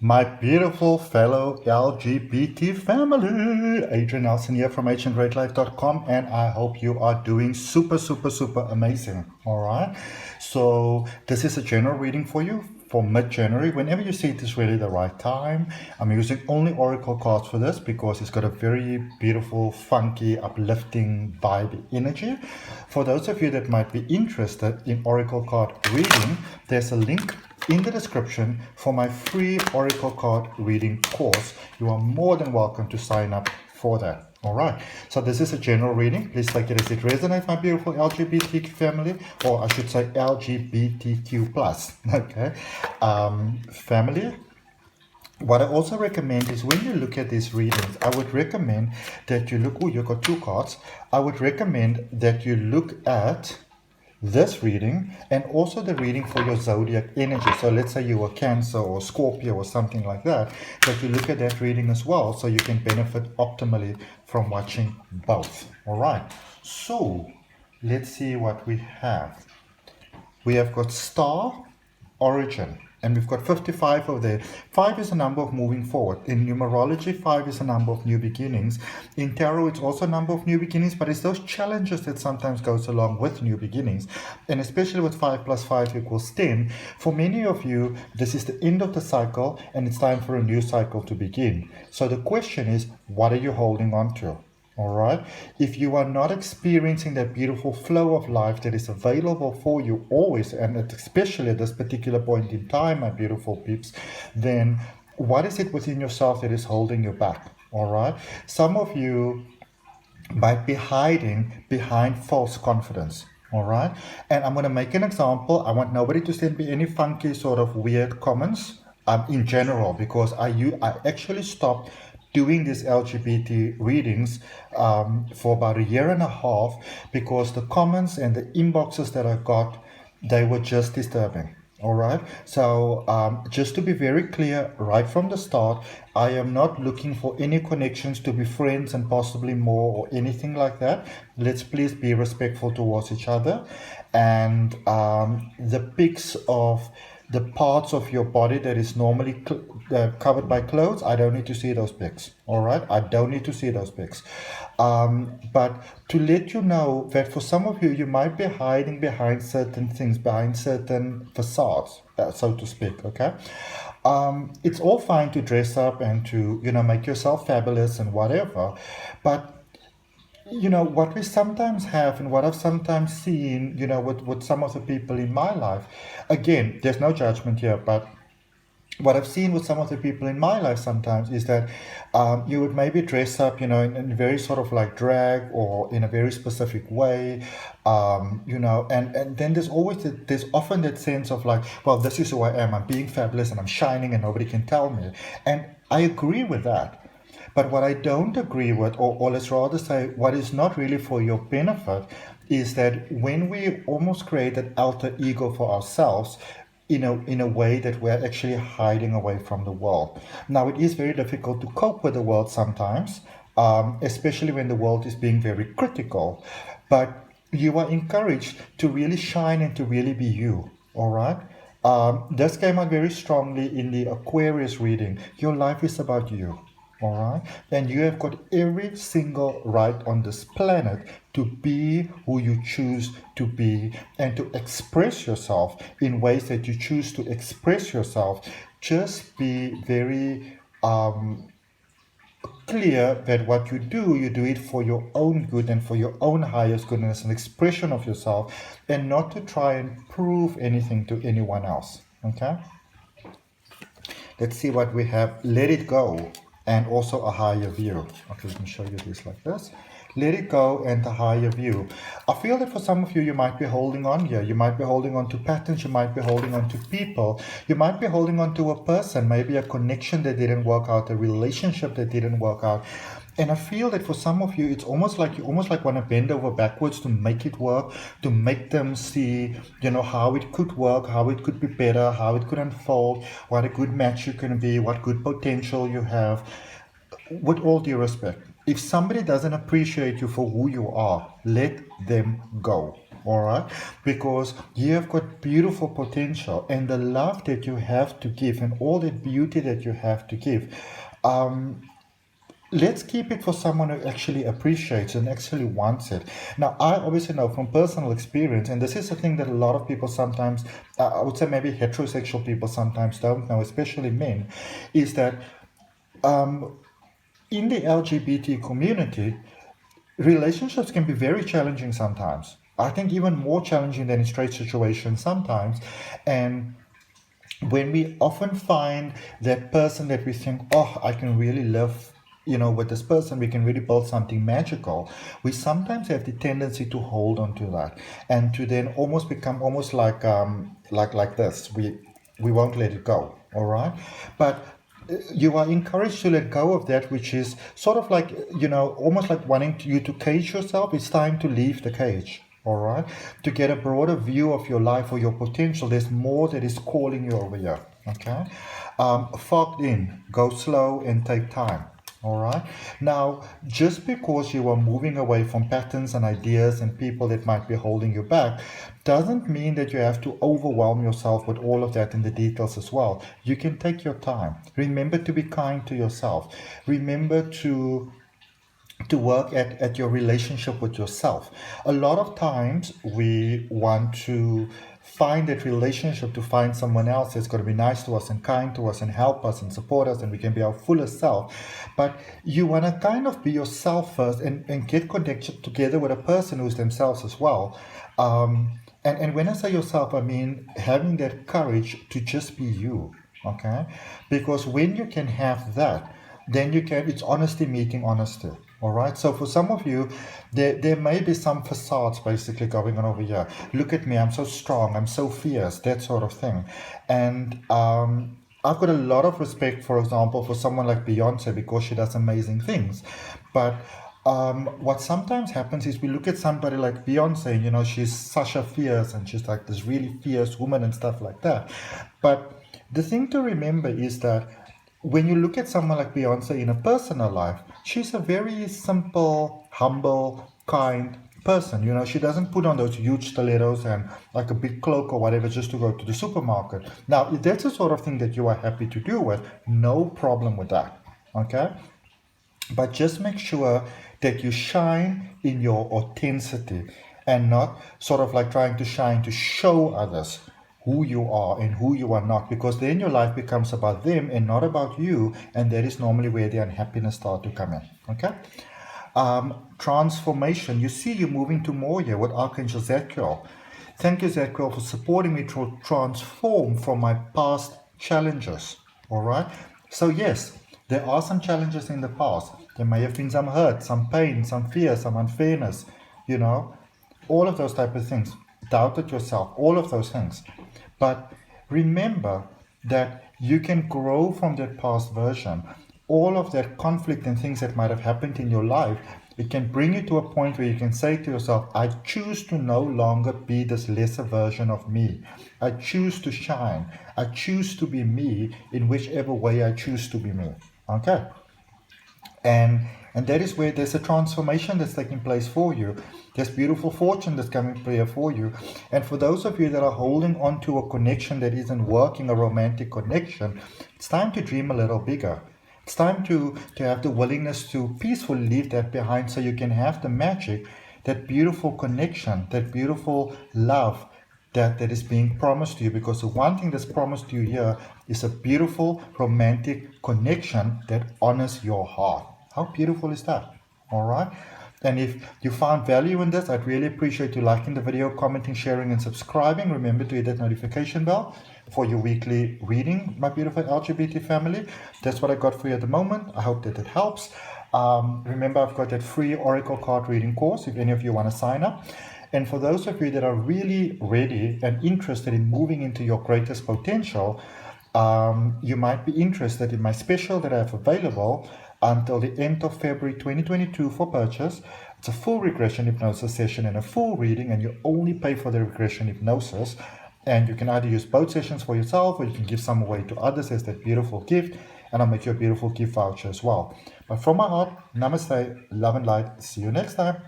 My beautiful fellow LGBT family, Adrian Nelson here from ahngreatlife.com, and I hope you are doing super amazing. All right, so this is a general reading for you for mid-January. Whenever you see it is really the right time. I'm using only oracle cards for this because it's got a very beautiful, funky, uplifting vibe energy. For those of you that might be interested in oracle card reading, there's a link in the description for my free oracle card reading course. You are more than welcome to sign up for that. All right, so this is a general reading. Please take it as it resonates, my beautiful LGBT family, or I should say LGBTQ plus. Okay, family. What I also recommend is when you look at these readings, I would recommend that you look. Oh, you got two cards. I would recommend that you look at this reading and also the reading for your zodiac energy. So let's say you were Cancer or Scorpio or something like that, that you look at that reading as well, so you can benefit optimally from watching both. All right, so let's see what we have. We have got Star, Origin, and we've got 55 over there. 5 is a number of moving forward. In numerology, 5 is a number of new beginnings. In tarot, it's also a number of new beginnings, but it's those challenges that sometimes goes along with new beginnings. And especially with 5 plus 5 equals 10, for many of you, this is the end of the cycle and it's time for a new cycle to begin. So the question is, what are you holding on to? All right. If you are not experiencing that beautiful flow of life that is available for you always, and especially at this particular point in time, my beautiful peeps, then what is it within yourself that is holding you back? All right. Some of you might be hiding behind false confidence. All right. And I'm going to make an example. I want nobody to send me any funky sort of weird comments in general, because I actually stopped doing these LGBT readings for about a year and a half because the comments and the inboxes that I got, they were just disturbing. All right. So just to be very clear right from the start, I am not looking for any connections to be friends and possibly more or anything like that. Let's please be respectful towards each other. And the pics of the parts of your body that is normally covered by clothes, I don't need to see those pics. All right, I don't need to see those pics. But to let you know that for some of you, you might be hiding behind certain things, behind certain facades, so to speak. Okay, it's all fine to dress up and to make yourself fabulous and whatever, but what we sometimes have and what I've sometimes seen, with some of the people in my life, again, there's no judgment here, but what I've seen with some of the people in my life sometimes is that you would maybe dress up, in very sort of like drag or in a very specific way, and then there's often that sense of like, well, this is who I am. I'm being fabulous and I'm shining and nobody can tell me. And I agree with that. But what I don't agree with, or let's rather say what is not really for your benefit, is that when we almost create an alter ego for ourselves, in a way that we're actually hiding away from the world. Now, it is very difficult to cope with the world sometimes, especially when the world is being very critical. But you are encouraged to really shine and to really be you, all right? This came out very strongly in the Aquarius reading. Your life is about you. All right, and you have got every single right on this planet to be who you choose to be and to express yourself in ways that you choose to express yourself. Just be very clear that what you do it for your own good and for your own highest good, and as an expression of yourself, and not to try and prove anything to anyone else. Okay, let's see what we have. Let it go. And also a higher view. Okay, let me show you this like this. Let it go and a higher view. I feel that for some of you, you might be holding on here. You might be holding on to patterns. You might be holding on to people. You might be holding on to a person, maybe a connection that didn't work out, a relationship that didn't work out. And I feel that for some of you, it's almost like you want to bend over backwards to make it work, to make them see, how it could work, how it could be better, how it could unfold, what a good match you can be, what good potential you have. With all due respect, if somebody doesn't appreciate you for who you are, let them go. all right? Because you have got beautiful potential, and the love that you have to give and all the beauty that you have to give. Let's keep it for someone who actually appreciates and actually wants it. Now, I obviously know from personal experience, and this is a thing that a lot of people sometimes, I would say maybe heterosexual people sometimes don't know, especially men, is that in the LGBT community, relationships can be very challenging sometimes. I think even more challenging than in straight situations sometimes. And when we often find that person that we think, oh, I can really live, with this person, we can really build something magical, we sometimes have the tendency to hold on to that and to then almost become almost like this. We won't let it go, all right? But you are encouraged to let go of that which is sort of like, almost like wanting you to cage yourself. It's time to leave the cage, all right? To get a broader view of your life or your potential. There's more that is calling you over here, okay? Fogged in, go slow and take time. All right. Now, just because you are moving away from patterns and ideas and people that might be holding you back, doesn't mean that you have to overwhelm yourself with all of that in the details as well. You can take your time. Remember to be kind to yourself. Remember to work at your relationship with yourself. A lot of times we want to find that relationship to find someone else that's going to be nice to us and kind to us and help us and support us, and we can be our fullest self. But you want to kind of be yourself first and get connected together with a person who's themselves as well. And when I say yourself, I mean having that courage to just be you, okay? Because when you can have that, then it's honesty meeting honesty. All right. So for some of you, there may be some facades basically going on over here. Look at me. I'm so strong. I'm so fierce. That sort of thing. And I've got a lot of respect, for example, for someone like Beyonce because she does amazing things. But what sometimes happens is we look at somebody like Beyonce, she's such a fierce and she's like this really fierce woman and stuff like that. But the thing to remember is that when you look at someone like Beyonce in a personal life, she's a very simple, humble, kind person. She doesn't put on those huge stilettos and like a big cloak or whatever just to go to the supermarket. Now, if that's the sort of thing that you are happy to do with, no problem with that, okay? But just make sure that you shine in your authenticity and not sort of like trying to shine to show others who you are and who you are not, because then your life becomes about them and not about you, and that is normally where the unhappiness starts to come in, okay? Transformation. You see you're moving to more here with Archangel Zadkiel. Thank you, Zadkiel, for supporting me to transform from my past challenges, all right? So yes, there are some challenges in the past. There may have been some hurt, some pain, some fear, some unfairness, all of those type of things. Doubted yourself, all of those things. But remember that you can grow from that past version. All of that conflict and things that might have happened in your life, it can bring you to a point where you can say to yourself, I choose to no longer be this lesser version of me. I choose to shine. I choose to be me in whichever way I choose to be me. Okay? And that is where there's a transformation that's taking place for you. There's beautiful fortune that's coming here for you. And for those of you that are holding on to a connection that isn't working, a romantic connection, it's time to dream a little bigger. It's time to have the willingness to peacefully leave that behind so you can have the magic, that beautiful connection, that beautiful love that is being promised to you. Because the one thing that's promised to you here is a beautiful romantic connection that honors your heart. How beautiful is that? All right. And if you found value in this, I'd really appreciate you liking the video, commenting, sharing, and subscribing. Remember to hit that notification bell for your weekly reading, my beautiful LGBT family. That's what I got for you at the moment. I hope that it helps. Remember, I've got that free Oracle card reading course if any of you want to sign up. And for those of you that are really ready and interested in moving into your greatest potential, you might be interested in my special that I have available until the end of February 2022 for purchase. It's a full regression hypnosis session and a full reading, and you only pay for the regression hypnosis. And you can either use both sessions for yourself, or you can give some away to others as that beautiful gift, and I'll make you a beautiful gift voucher as well. But from my heart, namaste, love and light. See you next time.